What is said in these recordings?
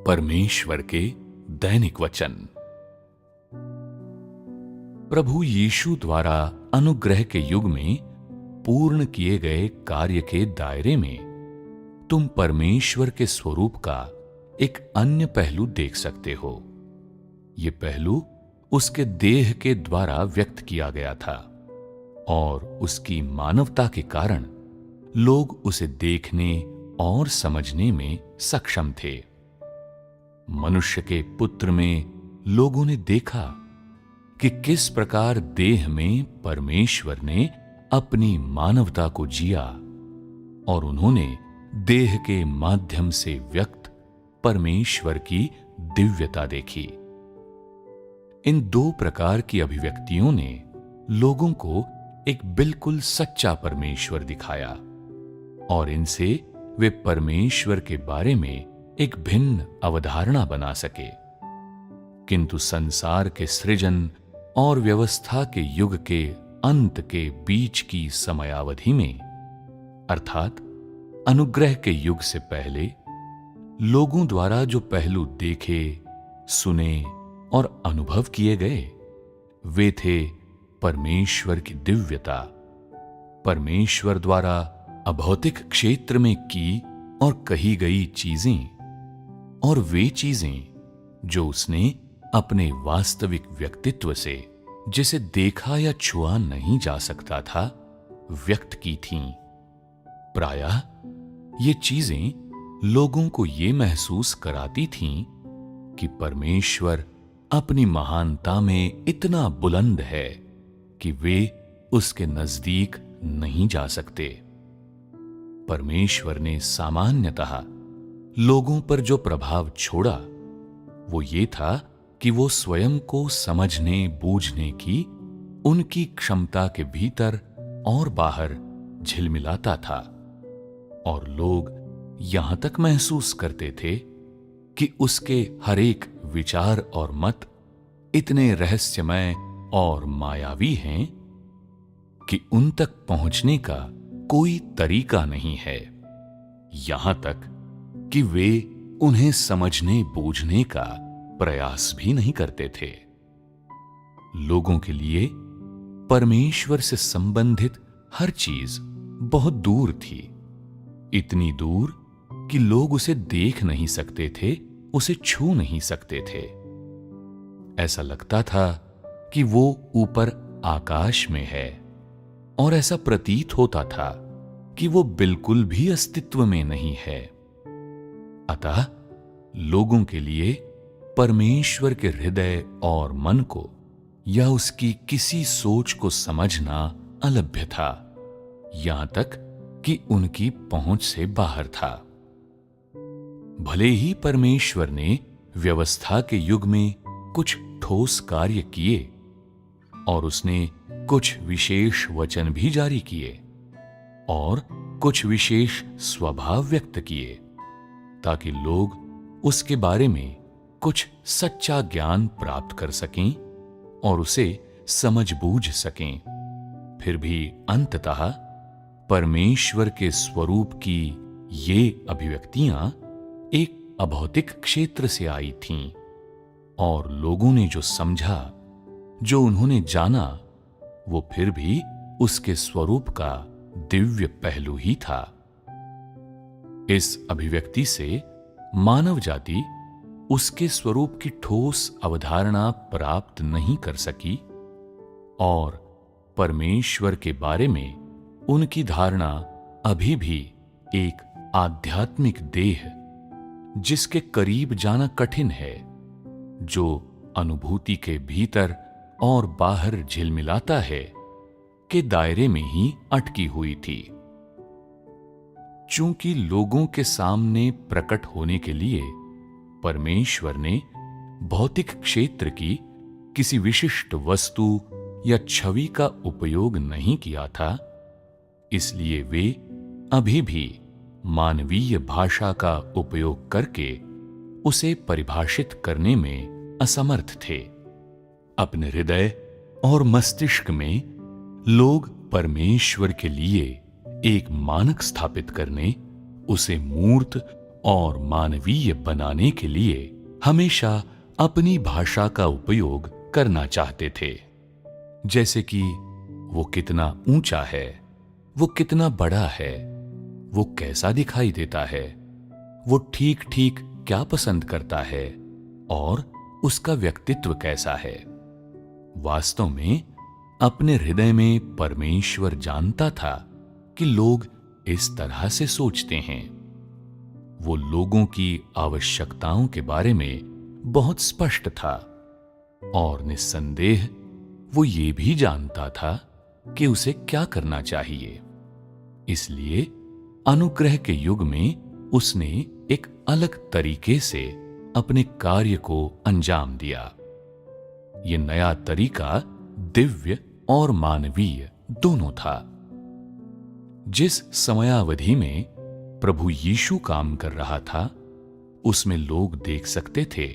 परमेश्वर के दैनिक वचन। प्रभु यीशु द्वारा अनुग्रह के युग में पूर्ण किए गए कार्य के दायरे में तुम परमेश्वर के स्वरूप का एक अन्य पहलू देख सकते हो। यह पहलू उसके देह के द्वारा व्यक्त किया गया था और उसकी मानवता के कारण लोग उसे देखने और समझने में सक्षम थे। मनुष्य के पुत्र में लोगों ने देखा कि किस प्रकार देह में परमेश्वर ने अपनी मानवता को जिया और उन्होंने देह के माध्यम से व्यक्त परमेश्वर की दिव्यता देखी। इन दो प्रकार की अभिव्यक्तियों ने लोगों को एक बिल्कुल सच्चा परमेश्वर दिखाया और इनसे वे परमेश्वर के बारे में एक भिन्न अवधारणा बना सके। किंतु संसार के सृजन और व्यवस्था के युग के अंत के बीच की समयावधि में, अर्थात अनुग्रह के युग से पहले, लोगों द्वारा जो पहलू देखे, सुने और अनुभव किए गए, वे थे परमेश्वर की दिव्यता, परमेश्वर द्वारा अभौतिक क्षेत्र में की और कही गई चीजें और वे चीजें जो उसने अपने वास्तविक व्यक्तित्व से, जिसे देखा या छुआ नहीं जा सकता था, व्यक्त की थीं। प्रायः ये चीजें लोगों को ये महसूस कराती थीं कि परमेश्वर अपनी महानता में इतना बुलंद है कि वे उसके नजदीक नहीं जा सकते। परमेश्वर ने सामान्यतः लोगों पर जो प्रभाव छोड़ा वो ये था कि वो स्वयं को समझने बूझने की उनकी क्षमता के भीतर और बाहर झिलमिलाता था और लोग यहां तक महसूस करते थे कि उसके हरेक विचार और मत इतने रहस्यमय और मायावी हैं कि उन तक पहुंचने का कोई तरीका नहीं है, यहां तक कि वे उन्हें समझने बूझने का प्रयास भी नहीं करते थे। लोगों के लिए परमेश्वर से संबंधित हर चीज बहुत दूर थी, इतनी दूर कि लोग उसे देख नहीं सकते थे, उसे छू नहीं सकते थे। ऐसा लगता था कि वो ऊपर आकाश में है और ऐसा प्रतीत होता था कि वो बिल्कुल भी अस्तित्व में नहीं है। अतः लोगों के लिए परमेश्वर के हृदय और मन को या उसकी किसी सोच को समझना अलभ्य था, यहां तक कि उनकी पहुंच से बाहर था। भले ही परमेश्वर ने व्यवस्था के युग में कुछ ठोस कार्य किए और उसने कुछ विशेष वचन भी जारी किए और कुछ विशेष स्वभाव व्यक्त किए ताकि लोग उसके बारे में कुछ सच्चा ज्ञान प्राप्त कर सकें और उसे समझ बूझ सकें, फिर भी अंततः परमेश्वर के स्वरूप की ये अभिव्यक्तियां एक अभौतिक क्षेत्र से आई थीं और लोगों ने जो समझा, जो उन्होंने जाना, वो फिर भी उसके स्वरूप का दिव्य पहलू ही था। इस अभिव्यक्ति से मानव जाति उसके स्वरूप की ठोस अवधारणा प्राप्त नहीं कर सकी और परमेश्वर के बारे में उनकी धारणा अभी भी एक आध्यात्मिक देह, जिसके करीब जाना कठिन है, जो अनुभूति के भीतर और बाहर झिलमिलाता है, के दायरे में ही अटकी हुई थी। चूंकि लोगों के सामने प्रकट होने के लिए परमेश्वर ने भौतिक क्षेत्र की किसी विशिष्ट वस्तु या छवि का उपयोग नहीं किया था, इसलिए वे अभी भी मानवीय भाषा का उपयोग करके उसे परिभाषित करने में असमर्थ थे। अपने हृदय और मस्तिष्क में लोग परमेश्वर के लिए एक मानक स्थापित करने, उसे मूर्त और मानवीय बनाने के लिए हमेशा अपनी भाषा का उपयोग करना चाहते थे, जैसे कि वो कितना ऊंचा है, वो कितना बड़ा है, वो कैसा दिखाई देता है, वो ठीक ठीक क्या पसंद करता है और उसका व्यक्तित्व कैसा है। वास्तव में अपने हृदय में परमेश्वर जानता था कि लोग इस तरह से सोचते हैं। वो लोगों की आवश्यकताओं के बारे में बहुत स्पष्ट था और निस्संदेह वो ये भी जानता था कि उसे क्या करना चाहिए। इसलिए अनुग्रह के युग में उसने एक अलग तरीके से अपने कार्य को अंजाम दिया। ये नया तरीका दिव्य और मानवीय दोनों था। जिस समयावधि में प्रभु यीशु काम कर रहा था, उसमें लोग देख सकते थे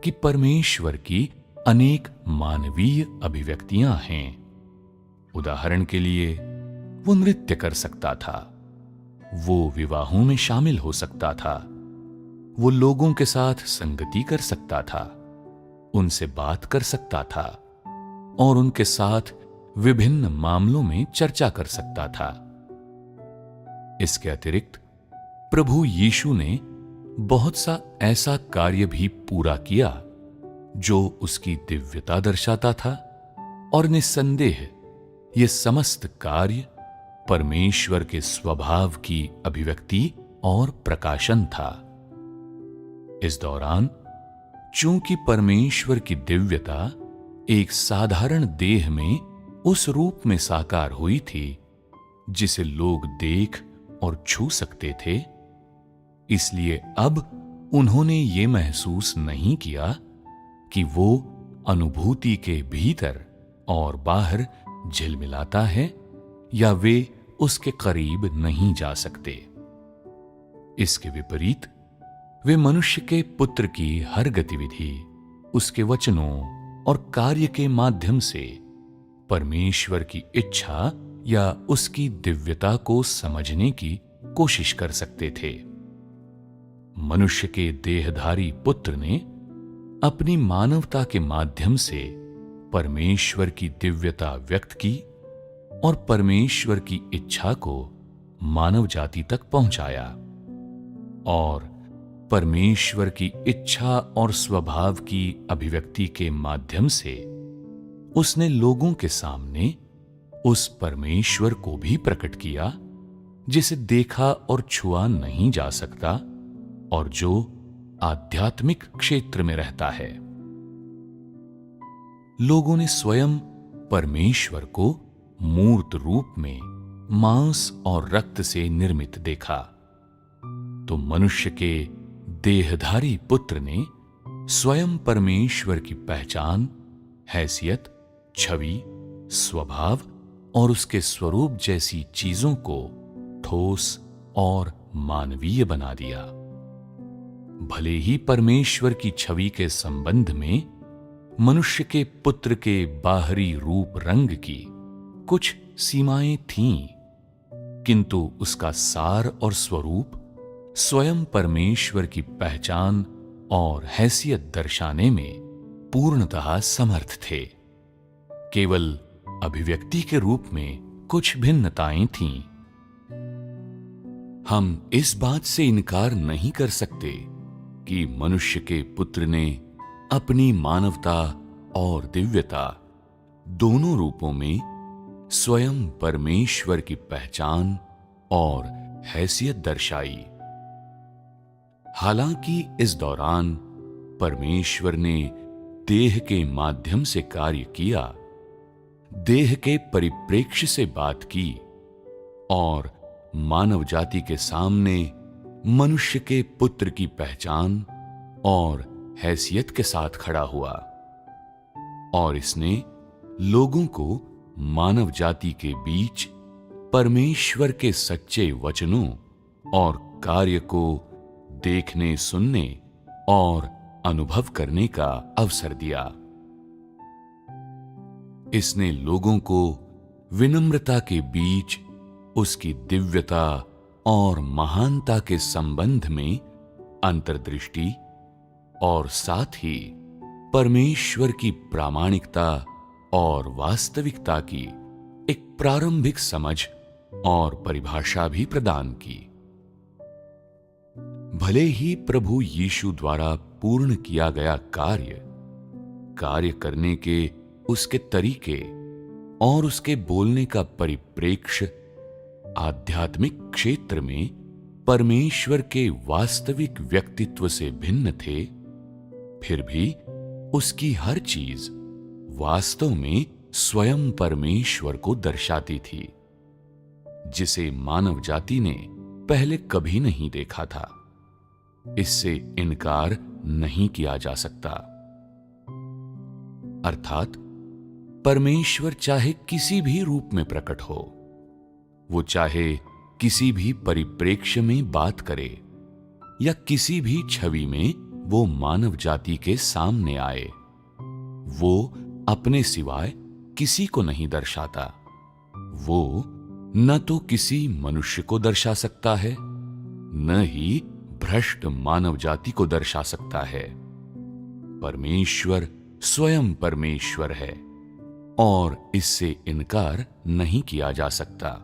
कि परमेश्वर की अनेक मानवीय अभिव्यक्तियां हैं। उदाहरण के लिए, वो नृत्य कर सकता था, वो विवाहों में शामिल हो सकता था, वो लोगों के साथ संगति कर सकता था, उनसे बात कर सकता था और उनके साथ विभिन्न मामलों में चर्चा कर सकता था। इसके अतिरिक्त प्रभु यीशु ने बहुत सा ऐसा कार्य भी पूरा किया जो उसकी दिव्यता दर्शाता था, और निस्संदेह ये समस्त कार्य परमेश्वर के स्वभाव की अभिव्यक्ति और प्रकाशन था। इस दौरान चूंकि परमेश्वर की दिव्यता एक साधारण देह में उस रूप में साकार हुई थी जिसे लोग देख और छू सकते थे, इसलिए अब उन्होंने ये महसूस नहीं किया कि वो अनुभूति के भीतर और बाहर झिलमिलाता है या वे उसके करीब नहीं जा सकते। इसके विपरीत वे मनुष्य के पुत्र की हर गतिविधि, उसके वचनों और कार्य के माध्यम से परमेश्वर की इच्छा या उसकी दिव्यता को समझने की कोशिश कर सकते थे। मनुष्य के देहधारी पुत्र ने अपनी मानवता के माध्यम से परमेश्वर की दिव्यता व्यक्त की और परमेश्वर की इच्छा को मानव जाति तक पहुंचाया, और परमेश्वर की इच्छा और स्वभाव की अभिव्यक्ति के माध्यम से उसने लोगों के सामने उस परमेश्वर को भी प्रकट किया जिसे देखा और छुआ नहीं जा सकता और जो आध्यात्मिक क्षेत्र में रहता है। लोगों ने स्वयं परमेश्वर को मूर्त रूप में मांस और रक्त से निर्मित देखा, तो मनुष्य के देहधारी पुत्र ने स्वयं परमेश्वर की पहचान, हैसियत, छवि, स्वभाव और उसके स्वरूप जैसी चीजों को ठोस और मानवीय बना दिया। भले ही परमेश्वर की छवि के संबंध में मनुष्य के पुत्र के बाहरी रूप रंग की कुछ सीमाएं थीं, किंतु उसका सार और स्वरूप स्वयं परमेश्वर की पहचान और हैसियत दर्शाने में पूर्णतः समर्थ थे। केवल अभिव्यक्ति के रूप में कुछ भिन्नताएं थीं। हम इस बात से इनकार नहीं कर सकते कि मनुष्य के पुत्र ने अपनी मानवता और दिव्यता दोनों रूपों में स्वयं परमेश्वर की पहचान और हैसियत दर्शाई। हालांकि इस दौरान परमेश्वर ने देह के माध्यम से कार्य किया, देह के परिप्रेक्ष्य से बात की और मानव जाति के सामने मनुष्य के पुत्र की पहचान और हैसियत के साथ खड़ा हुआ, और इसने लोगों को मानव जाति के बीच परमेश्वर के सच्चे वचनों और कार्य को देखने, सुनने और अनुभव करने का अवसर दिया। इसने लोगों को विनम्रता के बीच उसकी दिव्यता और महानता के संबंध में अंतर्दृष्टि और साथ ही परमेश्वर की प्रामाणिकता और वास्तविकता की एक प्रारंभिक समझ और परिभाषा भी प्रदान की। भले ही प्रभु यीशु द्वारा पूर्ण किया गया कार्य करने के उसके तरीके और उसके बोलने का परिप्रेक्ष्य आध्यात्मिक क्षेत्र में परमेश्वर के वास्तविक व्यक्तित्व से भिन्न थे, फिर भी उसकी हर चीज वास्तव में स्वयं परमेश्वर को दर्शाती थी, जिसे मानव जाति ने पहले कभी नहीं देखा था। इससे इनकार नहीं किया जा सकता। अर्थात परमेश्वर चाहे किसी भी रूप में प्रकट हो, वो चाहे किसी भी परिप्रेक्ष्य में बात करे या किसी भी छवि में वो मानव जाति के सामने आए, वो अपने सिवाय किसी को नहीं दर्शाता। वो न तो किसी मनुष्य को दर्शा सकता है, न ही भ्रष्ट मानव जाति को दर्शा सकता है। परमेश्वर स्वयं परमेश्वर है और इससे इनकार नहीं किया जा सकता।